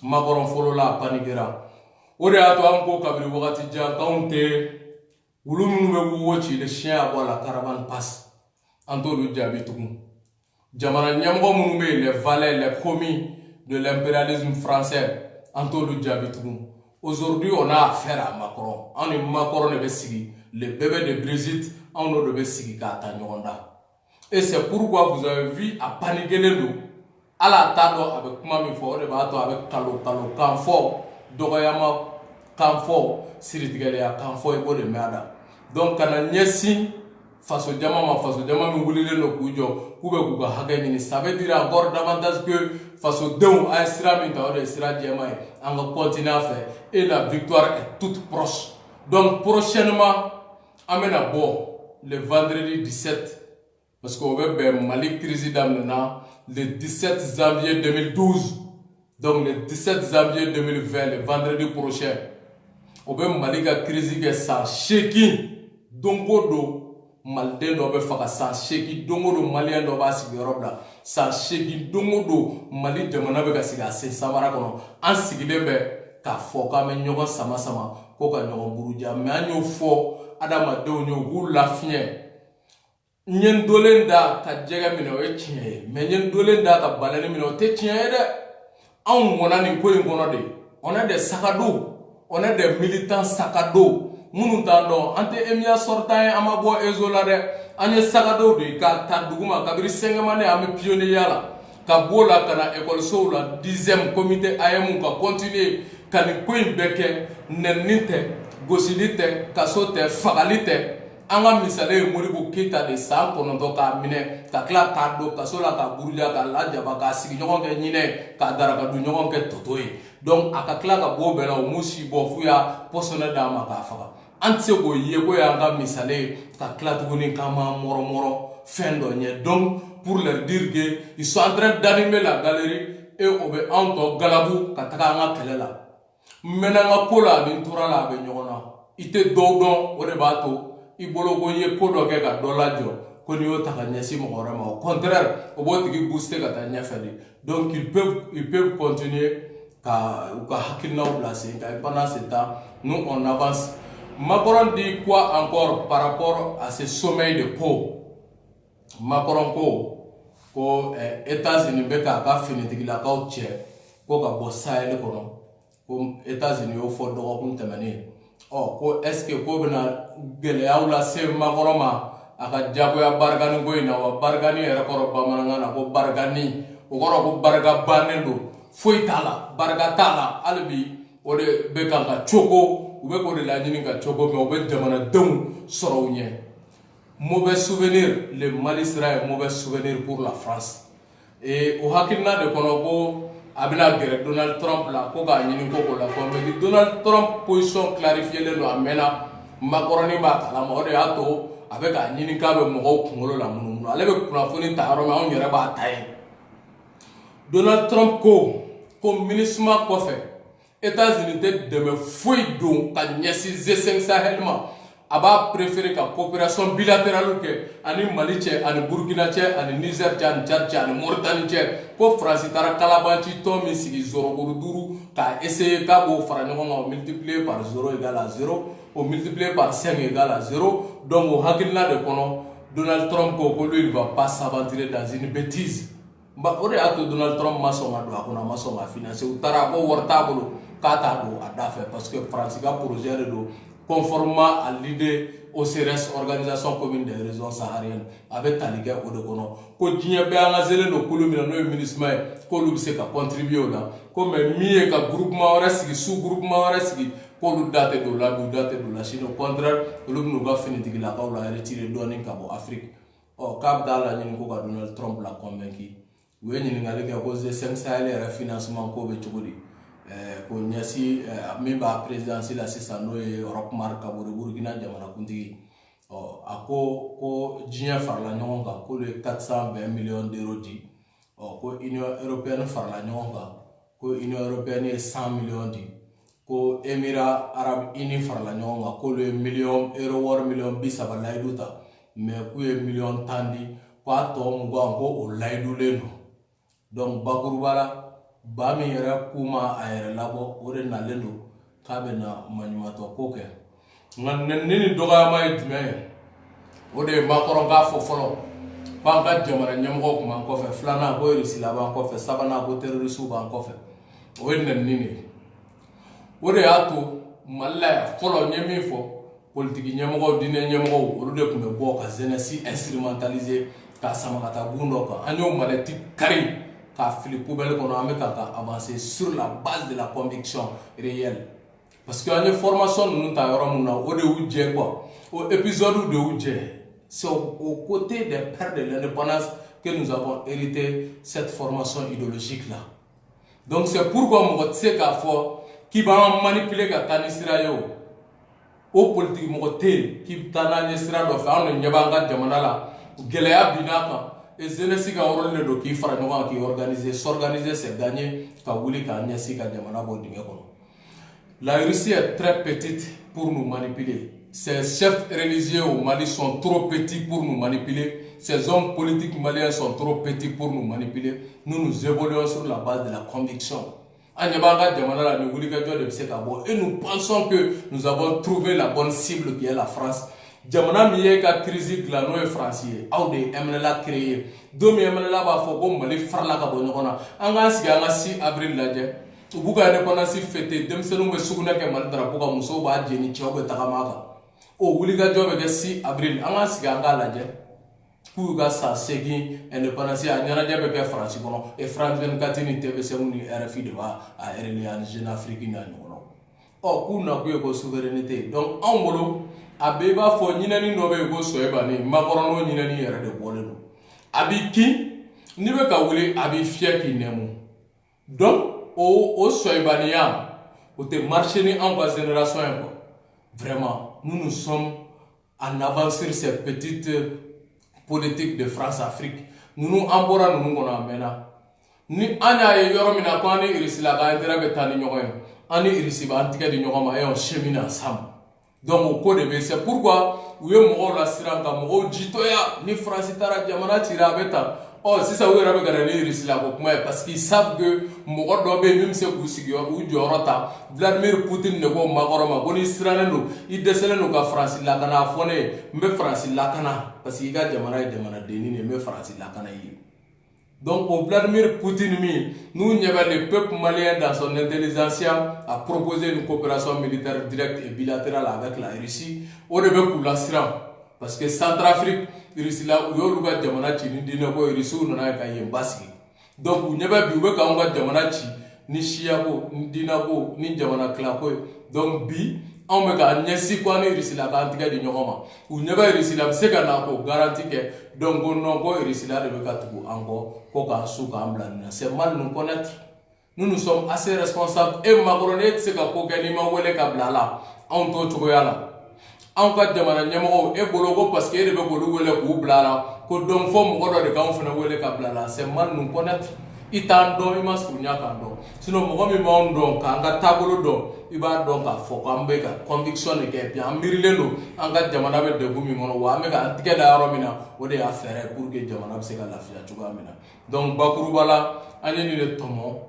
makɔrɔn fɔlɔ la a paniquera o de y'a to an ko kabiri wagati jan k'anw tɛ wulu minnu bɛ wowo ci le chien à bois la caravane passe an t'olu jaabi tugun jamana ɲɛmɔgɔ minnu bɛ yen les valets les commis de l'impérialisme français an t'olu jaabi tugun aujourd'hui on a affaire à Macron an ni Macron de bɛ sigi le bébé de Brigitte an n'o de bɛ sigi k'a ta ɲɔgɔn da et c'est pourquoi vous avez vu a paniquelen don ala t'a dɔn a bɛ kuma min fɔ o de b'a to a bɛ kalo kan fɔ dɔgɔyama kan fɔ siritigɛlenya kan fɔ i b'o de mɛn a la donc ka na ɲɛsin faso jama ma faso jama min wulilen don k'u jɔ k'u bɛ k'u ka hakɛ ɲini ça veut dire encore davantage que fasodenw a ye sira min ta o de ye sira jɛma ye an ka continuer a fɛ et la victoire est toute proche donc prochainement an bɛna bɔ le vendredi 17 parce que o bɛ bɛn Mali crise daminɛna le 17 janvier 2012 donc le 17 janvier 2020 le vendredi prochain o bɛ Mali ka crise kɛ san 8 don o don maliden dɔ bɛ faga san 8 don o don maliyɛn dɔ b'a sigiyɔrɔ bila san 8 don o don Mali jamana bɛ ka sigi a sen samara kɔnɔ an sigilen bɛ k'a fɔ k'an bɛ ɲɔgɔn sama sama ko ka ɲɔgɔn buruja mais an y'o fɔ adamadenw ye u k'u lafiɲɛ n ye n dolen da ka jɛgɛ minɛ o ye tiɲɛ ye mais n ye n dolen da ka balani minɛ o tɛ tiɲɛ ye dɛ anw mɔna nin ko in kɔnɔ de on est des sagados on est des militants sagados minnu t'an dɔn an tɛ emiya sortant ye an ma bɔ ezo la dɛ an ye sagados de ye k'a ta duguma kabiri sɛngɛmanen an bɛ pionnier la ka b'o la ka na école la 10e comité AM ka continuer ka nin ko in bɛɛ kɛ nɛnini tɛ gosili tɛ kaso tɛ fagali tɛ an ka misale ye Modibo Keyita de san 9 k'a minɛ ka tila k'a don kaso la ka buruja k'a lajaba k'a sigi ɲɔgɔn kɛ ɲinɛ k'a daraka dun ɲɔgɔn kɛ toto ye donc a ka tila ka bɔ o bɛɛ la o m'u si bɔ f'u y'a pɔsɔnɛ d'a ma k'a faga an tɛ se k'o ye ko y'an ka misale ye ka tila tuguni k'an b'an mɔrɔmɔrɔ fɛn dɔ ɲɛ donc pour leur dire que ils sont en train d'animer la galerie et o bɛ anw tɔ galabu ka taga an ka kɛlɛ la n mɛnna n ka ko la ani n tora la a bɛ ɲɔgɔn na i tɛ dɔw dɔn o de b'a to i bolo ko i ye ko dɔ kɛ ka dɔ lajɔ ko n'i y'o ta ka ɲɛsin mɔgɔ wɛrɛ ma au contraire o b'o tigi booster ka taa ɲɛfɛ de donc ils peuvent continuer ka u ka hakilinaw bila sen kan et pendant ce temps nous on avance. Macron dit quoi encore par rapport à ce sommeil de peau? Macron ko États-Unis bɛ k'a ka finitigilakaw cɛ ko ka bɔ Sahel kɔnɔ ko États-Unis y'o fɔ dɔgɔkun tɛmɛnen ko est-ce que ko bɛna gɛlɛyaw lase Macron ma a ka jagoya barikani ko in na wa barikani yɛrɛ kɔrɔ bamanankan na ko barikani o kɔrɔ ko barika bannen don foyi t'a la barika t'a la hali bi o de bɛ kan ka cogo u bɛ k'o de laɲini ka cogo mais o bɛ jamanadenw sɔrɔ u ɲɛ. Mauvais souvenir, le Mali sera un mauvais souvenir pour la France. Et au hakilina de kɔnɔ ko a bɛna gɛrɛ Donald Trump la ko k'a ɲini ko la ko mais Donald Trump position clarifielen don a mɛnna Macron b'a kalama o de y'a to a bɛ k'a ɲini k'a bɛ mɔgɔw kunkolo la munumunu ale bɛ kunnafoni ta yɔrɔ min anw yɛrɛ b'a ta ye. Donald Trump ko MINUSMA kɔfɛ États-Unis tɛ dɛmɛ foyi don ka ɲɛsin G5 Sahel ma. A b'a préféré ka coopération bilatérale kɛ ani Mali cɛ ani Burkina cɛ ani Niger cɛ ani Tchad cɛ ani Mauritanie cɛ ko France taara kalabanci tɔn min sigi zorokuru 5 k'a essayer k'a b'o fara ɲɔgɔn kan o multiplier par 0 égale à 0 o multiplier par 5 égale à 0 donc o hakilina de kɔnɔ Donald Trump ko lui il va pas s'aventurer dans une bêtise o de y'a to Donald Trump ma sɔn ka don a kɔnɔ a ma sɔn ka financer u taara ko wari t'a bolo k'a t'a don a da fɛ parce que France ka projet de don conformément à l'idée OCRS, Organisation Commune des Régions Sahariennes, avec Taliga Odekono. Ko Djinye Béanga Zélé no Koulou Mina no ministre ko lu se ka contribuer là. Comme mié ka groupement reste sous-groupement reste ko lu date de la Chine. Au contraire, lu nous va finir de la ka la retirer donner ka bo Afrique. Oh, cap dans la ligne ko ka Donald Trump l'a convaincu. Oui, ni ngali ka cause de 5 Sahel et financement ko be chukudi. Ko nyasi memba présidentiel assistant no Europe marka Burkina jamana kuntigi ako ko Djinye farla nyonga ko le 420 millions d'euros di ko Union européenne farla nyonga ko Union européenne 100 millions di ko Émirats arabes unis farla nyonga ko le million euro war million bisaba laiduta mais ko e million tandi ko ato ngo ko o laidu leno donc bakurubala ba mi yɛrɛ kuma a yɛrɛ labɔ o de nalen don k'a bɛ na maɲumatɔ ko kɛ nka ne ni dɔgɔyama ye jumɛn ye o de ye Macron k'a fɔ fɔlɔ k'an ka jamana ɲɛmɔgɔw kun b'an kɔfɛ filanan ko Rusila b'an kɔfɛ sabanan ko terrorisiw b'an kɔfɛ o ye nɛnini de ye o de y'a to Mali la yan fɔlɔ n ye min fɔ politiki ɲɛmɔgɔw diinɛ ɲɛmɔgɔw olu de kun bɛ bɔ ka jeunesse instrumentaliser k'a sama ka taa gun dɔ kan an y'o malɛti kari ka fili poubelle kono ame ka avancer sur la base de la conviction réelle parce que une formation nous ta yoro mun na o de wuje quoi au épisode de wuje c'est au côté des pères de l'indépendance que nous avons hérité cette formation idéologique là donc c'est pourquoi mon tse ka fo qui va manipuler ka tani sira yo o politique mo te qui tana ni sira do fa on nyaba nga jamana la geleya binaka et jeunesse ka rôle le do ki fara ɲɔgɔn ki organiser s'organiser c'est gagner ka wuli ka ɲɛsi ka jamana bɔ dingɛ kɔnɔ. La Russie est très petite pour nous manipuler. Ces chefs religieux au Mali sont trop petits pour nous manipuler. Ces hommes politiques maliens sont trop petits pour nous manipuler. Nous évoluons sur la base de la conviction. Et nous pensons que nous avons trouvé la bonne cible qui est la France. Jamana miye ka crise glano e français aw de MNLA créé domi MNLA ba fo ko Mali farla ka bo ñokona anga sigi anga 6 avril laje ubuka indépendance fête demsenu be suguna ke Mali drapeau ka muso ba jeni ciow be takamaka o wuli ga jobe ke 6 avril anga sigi anga laje ku ga sa segi indépendance a ñana jabe ke France kono e France 24 ni TVC ni RFI de ba a RLI en Jeune Afrique na ñono o ku na ku ko souveraineté donc en bolo abe b'a fɔ ɲinɛni dɔ bɛ yen ko Soyebani Macron n'o ɲinɛni yɛrɛ de bɔlen don a b'i kin n'i bɛ ka wuli a b'i fiyɛ k'i nɛmu donc o Soyebaniya o tɛ marcher ni anw ka génération ye quoi vraiment nous sommes en avance sur ces petites politiques de France-Afrique nous an bɔra ninnu kɔnɔ a mɛnna ni an y'a ye yɔrɔ min na ko an ni Irisila ka intérêt bɛ taa ni ɲɔgɔn ye an ni Irisi b'an tigɛ di ɲɔgɔn ma et on chemine ensemble. Donc au code de c'est pourquoi vous avez mon la siranga mon jitoya ni France tara jamana tira beta oh si ça vous avez gagné ici là parce qu'ils savent que mon dobe même se ku sigio ou jorota Vladimir Poutine ne ko makoroma boni siranendo il descend no ka France la kana fone mbe France la kana parce qu'il ga jamana demana deni ne mbe France la kana yi. Donc, au Vladimir Poutine, nous, le peuple malien, dans son intelligence, a proposé une coopération militaire directe et bilatérale avec la Russie. Au début, pour la Syrie, parce que Centrafrique, la Russie, là, où il y a des gens qui Russie, on a un basque. Donc, il y a des gens qui ni Chiago, ni Dinabo, ni Jamana Klako. Donc, on me gagne si quoi ne Russie la garantie de Nyoma. Ou ne va Russie la c'est qu'on garantie que donc on n'a pas Russie la de Bekatu encore pour qu'un sou camblane. C'est mal nous connaître. Nous sommes assez responsables et Macronet c'est qu'à Koganima ou les Kablala. On peut trouver là. En cas de Mananyamo et Bologo parce qu'il y a des Bologo ou Blala. Que donc forme ou de Ganfana ou les Kablala. C'est mal nous connaître. Itan don ima sunya kan don sinon mo mi mon don kan ga tabolo don iba don ka fo kan be ka conviction ne ke bien mirile no anga jamana be de gumi mono wa me ka antike da ro mina o de affaire pour que jamana be se ka lafia chuga mina donc bakuru bala ani ni le tomo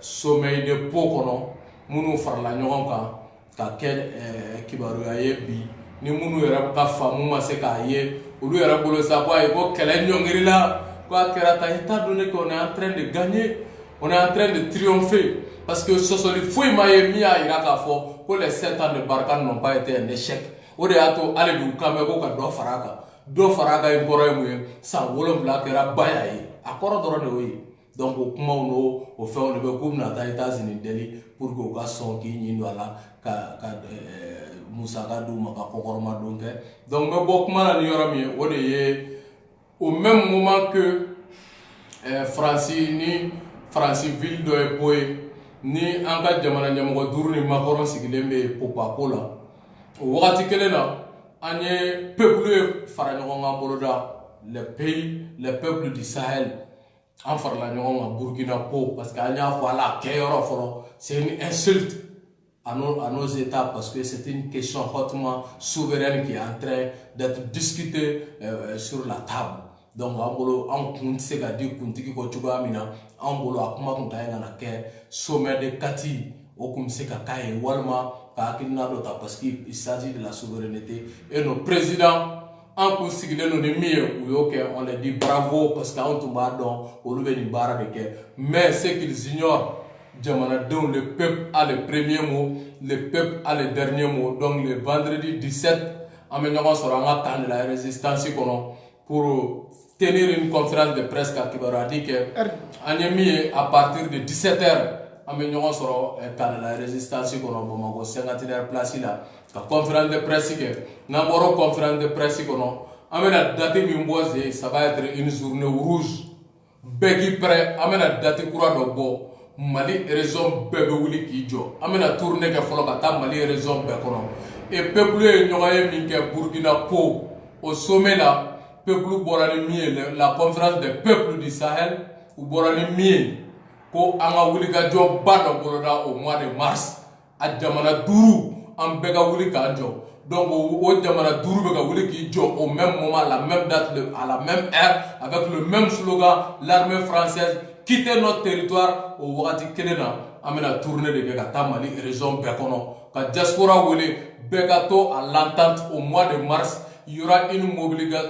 sommeil de pokono munu farla nyogon kan ka ke kibaru aye bi ni munu yera ka famu ma se ka ye olu yera bolo sa ko kele nyongiri la quoi que état donné qu'on est en train de gagner, on est en train de triompher. Parce que ce sont les fouilles maïmi à Irak à fort, que les 7 ans de Barkhane n'ont pas été un échec. o de y'a to ale b'u kanbɛ ko ka dɔ fara a kan dɔ fara a kan in kɔrɔ ye mun ye san 7 kɛra baya ye a kɔrɔ dɔrɔn de y'o ye donc o kumaw n'o o fɛnw de bɛ k'u bɛna taa États-Unis deli pour que u ka sɔn k'i ɲin don a la ka musaka d'u ma ka kɔkɔrɔma don kɛ donc n bɛ bɔ kuma na ni yɔrɔ min ye o de ye au même moment que Faransi ville dɔ ye po ye ni an ka jamana ɲɛmɔgɔ 5 ni Macron sigilen bɛ popako la o wagati kelen na an ye peuple ye fara ɲɔgɔn kan boloda les peuples du Sahel an farala ɲɔgɔn kan Burkina Po parce que an y'a fɔ ala kɛyɔrɔ fɔlɔ c'est une insulte à nos États parce que c'est une question hautement souveraine qui est en train d'être discutée sur la table. Donc an bolo an kun tɛ se ka di kuntigi kɔ cogoya min na an bolo a kuma kun ka ɲi ka na kɛ sommet de Kati o kun bɛ se ka k'a ye walima ka hakilina dɔ ta parce qu'il s'agit de la souveraineté et nos présidents an kun sigilen don ni min ye u y'o kɛ on les dit bravo parce que an tun b'a dɔn olu bɛ nin baara de kɛ mais ce qu'ils ignorent jamanadenw le peuple a le premier mot le peuple a le dernier mot donc le vendredi 17 an bɛ ɲɔgɔn sɔrɔ an ka camp de la résistance kɔnɔ pour tenir une conférence de presse ka kibaruya kɛ an ye min ye à partir de 17h an bɛ ɲɔgɔn sɔrɔ camp de la résistance kɔnɔ Bamakɔ Cinquantenaire place la ka conférence de presse kɛ n'an bɔra conférence de presse kɔnɔ an bɛna date min bɔ sen ça va être une journée rouge bɛɛ k'i prêt an bɛna date kura dɔ bɔ Mali région bɛɛ bɛ wuli k'i jɔ an bɛna tournée kɛ fɔlɔ ka taa Mali région bɛɛ kɔnɔ et peuple ye ɲɔgɔn ye min kɛ Burkina Po au sommet la peuple bɔra ni min ye la conférence des peuples du Sahel u bɔra ni min ye ko an ka wulikajɔ ba dɔ boloda au mois de mars a jamana 5 an bɛɛ ka wuli k'an jɔ donc o jamana 5 bɛ ka wuli k'i jɔ au même moment la même date à la même heure avec le même slogan l'armée française quitter notre territoire o wagati kelen na an bɛna tournée de kɛ ka taa Mali région bɛɛ kɔnɔ ka diaspora wele bɛɛ ka to à l'entente au mois de mars il y aura une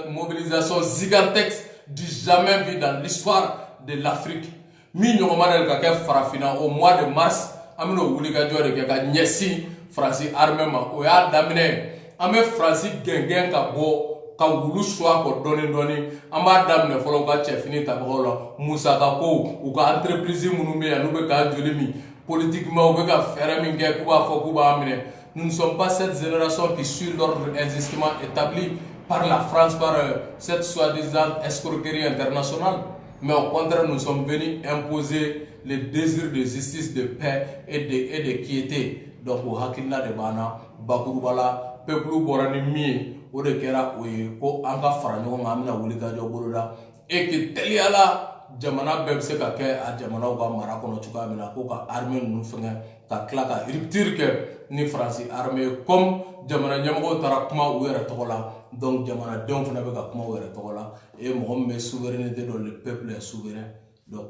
mobilisation gigantesque du jamais vu dans l'histoire de l'Afrique min ɲɔgɔnma de ka kɛ farafinna au mois de mars an bɛna o wulikajɔ de kɛ ka ɲɛsin Faransi armée ma o y'a daminɛ an bɛ Faransi gɛngɛn ka bɔ ka wulu suwa kɔ dɔɔni dɔɔni an b'a daminɛ fɔlɔ u ka cɛfini tabagaw la musaka ko u ka entreprise minnu bɛ yan n'u bɛ k'an joli min politiquement u bɛ ka fɛɛrɛ min kɛ k'u b'a fɔ k'u b'a minɛ nous ne sommes pas cette génération qui suit l'ordre injustement établi par la France par cette soi-disant escroquerie internationale mais au contraire nous sommes venus imposer le désir de justice de paix et de quiété donc o hakilina de b'an na bakuruba la peuple bɔra ni min ye o de kɛra o ye ko an ka fara ɲɔgɔn kan an bɛna wulikajɔ boloda et que teliyala jamana bɛɛ bɛ se ka kɛ a jamanaw ka mara kɔnɔ cogoya min na ko ka armée ninnu fɛngɛ ka tila ka rupture kɛ ni Faransi armée comme jamana ɲɛmɔgɔw taara kuma u yɛrɛ tɔgɔ la donc jamanadenw fana bɛ ka kuma u yɛrɛ tɔgɔ la et mɔgɔ min bɛ souveraineté dɔ le peuple est souverain donc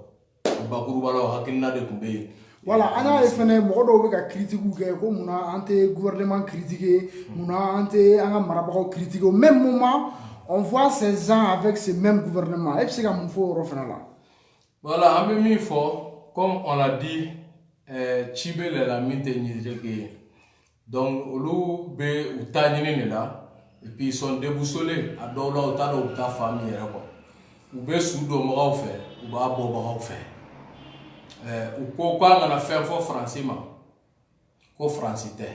bakuruba la o hakilina de tun bɛ yen. Voilà, an y'a ye fɛnɛ mɔgɔ dɔw bɛ ka critiquew kɛ ko munna an tɛ gouvernement critiquer munna an tɛ an ka marabagaw critiquer au même moment on voit ces gens avec ce même gouvernement e bɛ se ka mun fɔ o yɔrɔ fana la. Voilà, an bɛ min fɔ comme on l'a dit ci bɛ lɛ la min tɛ ɲinijɛkɛ ye donc olu bɛ u ta ɲini de la et puis ils sont déboussolés a dɔw la u t'a dɔn u bɛ taa fan min yɛrɛ kɔ u bɛ su donbagaw fɛ u b'a bɔbagaw fɛ. U ko k'an kana fɛn fɔ Faransi ma ko Faransi tɛ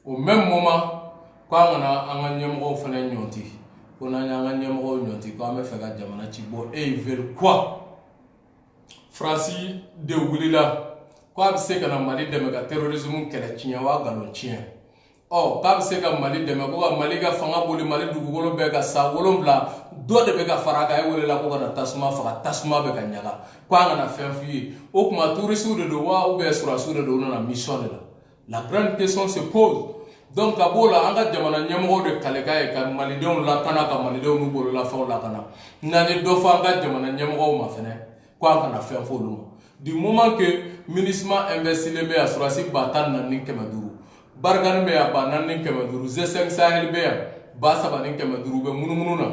au même moment k'an kana an ka ɲɛmɔgɔw fana ɲɔnti ko n'an y'an ka ɲɛmɔgɔw ɲɔnti k'an bɛ fɛ ka jamana ci bɔ et ils veulent quoi Faransi de wulila k'a bɛ se ka na Mali dɛmɛ ka terrorisme kɛlɛ tiɲɛ wa nkalon tiɲɛ k'a bɛ se ka Mali dɛmɛ ko ka Mali ka fanga boli Mali dugukolo bɛɛ ka sa 7 dɔ de bɛ ka fara a kan e welela ko ka na tasuma faga tasuma bɛ ka ɲaga k'an kana fɛn f'i ye o tuma touriste de don wa ou bien surasiw de don u nana mission de la la grande question se pose donc ka b'o la an ka jamana ɲɛmɔgɔw de kalekan ye ka malidenw lakana ka malidenw n'u bololafɛnw lakana n'an ye dɔ fɔ an ka jamana ɲɛmɔgɔw ma fɛnɛ k'an kana fɛn fɔ olu ma du moment que MINUSMA investilen bɛ yan surasi 10,400 Barkhane bɛ yan 4,400 G5 Sahel bɛ yan 3,300 u bɛ munumunu na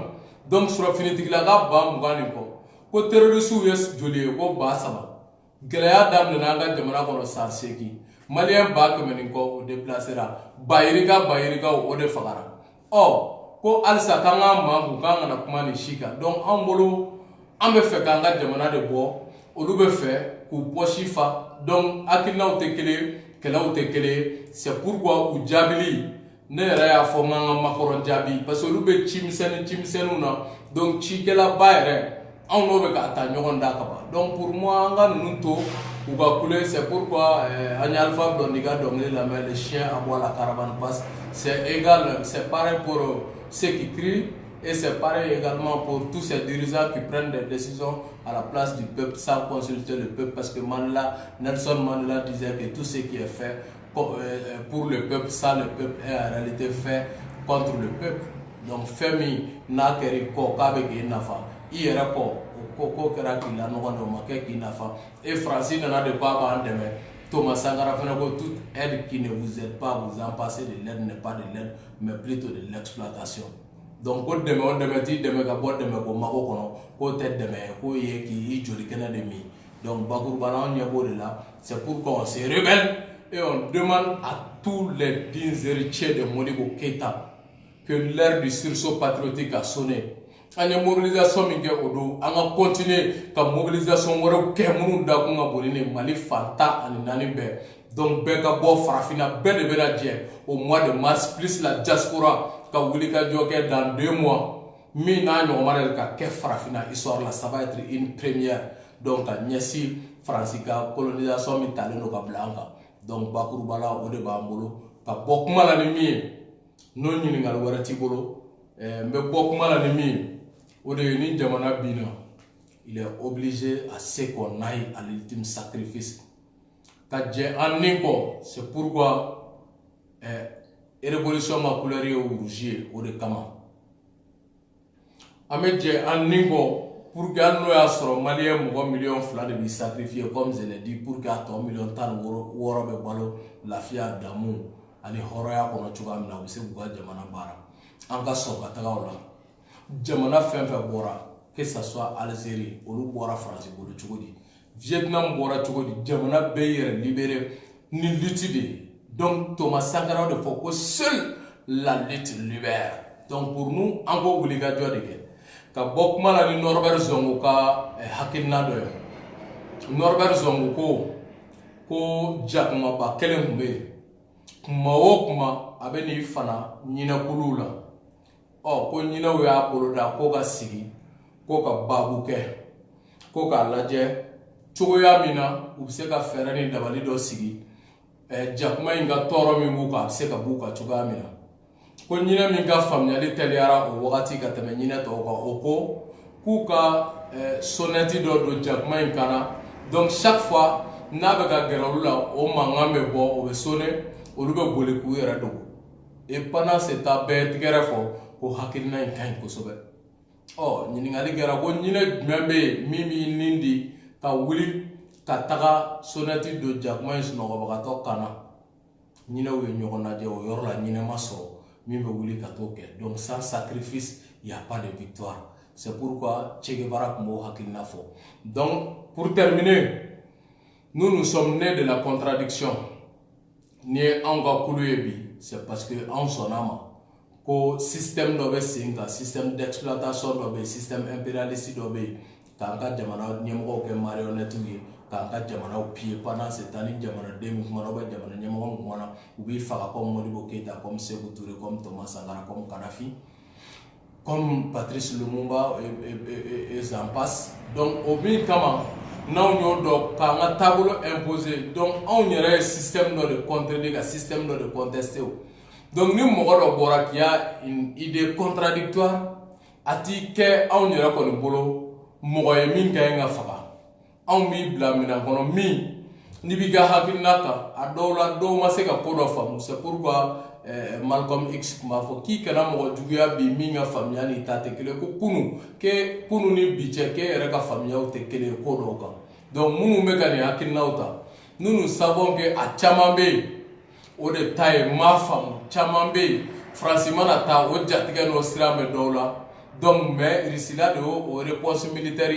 donc surafinitigilaka 20,000 kɔ ko terroriste ye joli ye ko 3,000 gɛlɛya daminɛna an ka jamana kɔnɔ san 8 malien ba kemeni ko o déplacera bayirika o de fagara ko alsa kanga mangu kanga na kuma ni shika donc an bolo an be fɛ kanga jamana de bɔ olu be fɛ k'u poche fa donc akilinaw tɛ kelen kɛlɛw tɛ kelen c'est pourquoi u jaabili ne yɛrɛ y'a fɔ n ka makɔrɔ jaabi parce que olu be cimisɛnninw na donc cikɛla ba yɛrɛ anw n'o be ka ta ɲɔgɔn da ka ban donc pour moi an ka ninnu to u ka kule c'est pourquoi an ye Alpha Blondy ka dɔnkili lamɛn le chien aboie la caravane passe c'est égal c'est pareil pour ceux qui crient et c'est pareil également pour tous ces dirigeants qui prennent des décisions à la place du peuple sans consulter le peuple parce que Nelson Mandela disait que tout ce qui est fait pour le peuple, ça le peuple est en réalité fait contre le peuple. Donc Femi n'a qu'à ko kabe ki nafa ira ko kera ki la no no make ki nafa et Francis n'en a de pas en demain Thomas Sankara fana ko toute aide qui ne vous aide pas vous en passer de l'aide n'est pas de l'aide mais plutôt de l'exploitation. Donc ko demain on demain ti demain ka bo demain ko mako kono ko te demain ko ye ki joli kana de mi. Donc Bakour Balan nyabo de là c'est pourquoi on se rebelle et on demande à tous les dignes héritiers de Modibo Keïta que l'ère du sursaut patriotique a sonné. On a mobilisation mingi odo, on a continué la mobilisation waro kemunu da kunga boline Mali Fanta ani nani be. Donc beka bo farafina be de bela dje au mois de mars plus la diaspora ka wulika joke dans 2 mois. Mi na nyomarel ka ke farafina histoire là ça va être une première. Donc à Nyasi Francica colonisation mi taleno ka blanca. Donc Bakour Bala o de bambolo ka bokuma la ni non ñini ngal warati bolo mais bokuma la ni o de ni jamana bina il est obligé à ce qu'on aille à l'ultime sacrifice ka je aniko c'est pourquoi révolution ma couleur est rouge o de kama ame je aniko pour que nous ayons malien mo million fla de sacrifier comme je l'ai dit pour que ton million tan woro be balo la fia d'amour ani horoya kono chuga mina use buga jamana bara anga soka tagawla jamana fenfe bora que ça soit Algérie ou bora France bolo chugodi Vietnam bora chugodi jamana beyer libéré ni lutte donc Thomas Sankara de faut que seul la lutte libère donc pour nous encore obliga jodeke ka bokuma la ni Norbert Zongo ka hakilna do Norbert Zongo ko jakuma ba kelen kumbe kuma o kuma abeni fana nyina kulula ko nyina we apoloda ko ka sigi ko ka babu ke ko ka laje cogoya mina u se ka fere ni dabali do sigi jakuma inga toro mi muka se ka buka cogoya mina ko nyina mi ga famnyali teliara o wakati ka teme nyina to ko oko ku ka soneti do jakuma inkana donc chaque fois n'a be ka geralula o mangambe bo o be sonné o be boli ku yera do et pendant ce temps be tigere fo ko hakilina inkan ko sobe nyini ngali gera ko nyine membe mimi nindi ka wuli ka taga soneti do jakuma isno ko baka to kana nyine we nyogona je o yorla nyine maso mimbe wuli ka to ke donc sans sacrifice il y a pas de victoire c'est pourquoi Che Guevara mo hakilina fo donc pour terminer nous sommes nés de la contradiction. C'est parce que en son âme, le système système d'exploitation, système impérialiste, quand jamana nyemgo ke marionnette quand jamana au pied pendant cette année jamana demi jamana nyemgo ngwana ubi faka comme Modibo Keïta comme Sékou Touré comme Thomas Sankara comme Kadhafi comme Patrice Lumumba et j'en passe donc au bien comment non yodo kanga tableau imposé donc on yere système de contredire un système de contester donc ni mo do bora qui a une idée contradictoire ati ke on yere ko bolo mo ye min ka nga faka on mi blamina kono mi ni biga hakinaka adola do ma se ka kodo famu c'est pourquoi Malcolm X kuma fo ki kana mo juguya bi mi nga famia ni tate kele ko kunu ni biche ke yere ka famia o te kele ko do ka donc munu me ka ni hakinauta nous savons que a chamambe o de taille ma femme chamambe franciment ta o jatiga no sirame dola donc mais risila de o réponse militaire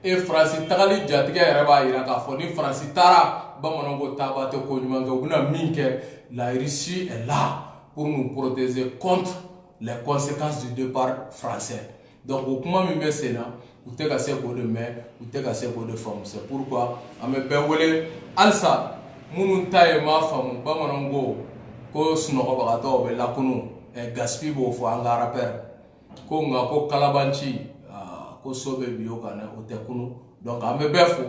et France tagali jatiga yere ba ira ka fo ni France tara bamanango taba te ko ɲuman kɛ u bɛna min kɛ la Russie est là pour nous protéger contre les conséquences du départ français. Donc o kuma min bɛ sen na u tɛ ka se k'o de mɛn u tɛ ka se k'o de faamu. C'est pourquoi an bɛ bɛɛ wele halisa minnu ta ye m'a faamu bamanango ko sunɔgɔbagatɔw bɛ lakunu Gaspi b'o fɔ an ka rappel ko nka ko kalabanci ko so bɛ bi o kan o tɛ kunu. Donc an bɛ bɛɛ fo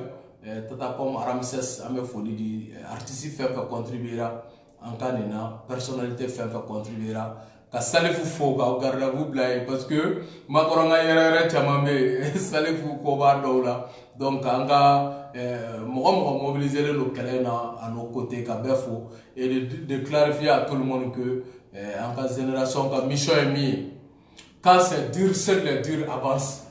Tata Pom Ramses an bɛ foli di artiste fɛn fɛn contribuera an ka nin na personnalité fɛn fɛn contribuera ka Salifu fo ka garde à vous bila yen parce que makɔrɔ ka yɛrɛ caman bɛ yen Salifu ko b'a dɔw la. Donc an ka mɔgɔ mobilisé don kɛlɛ na à nos côtés ka bɛɛ fo et de clarifier à tout le monde que en ka génération ka mission est min quand c'est dur, seul les durs avancent.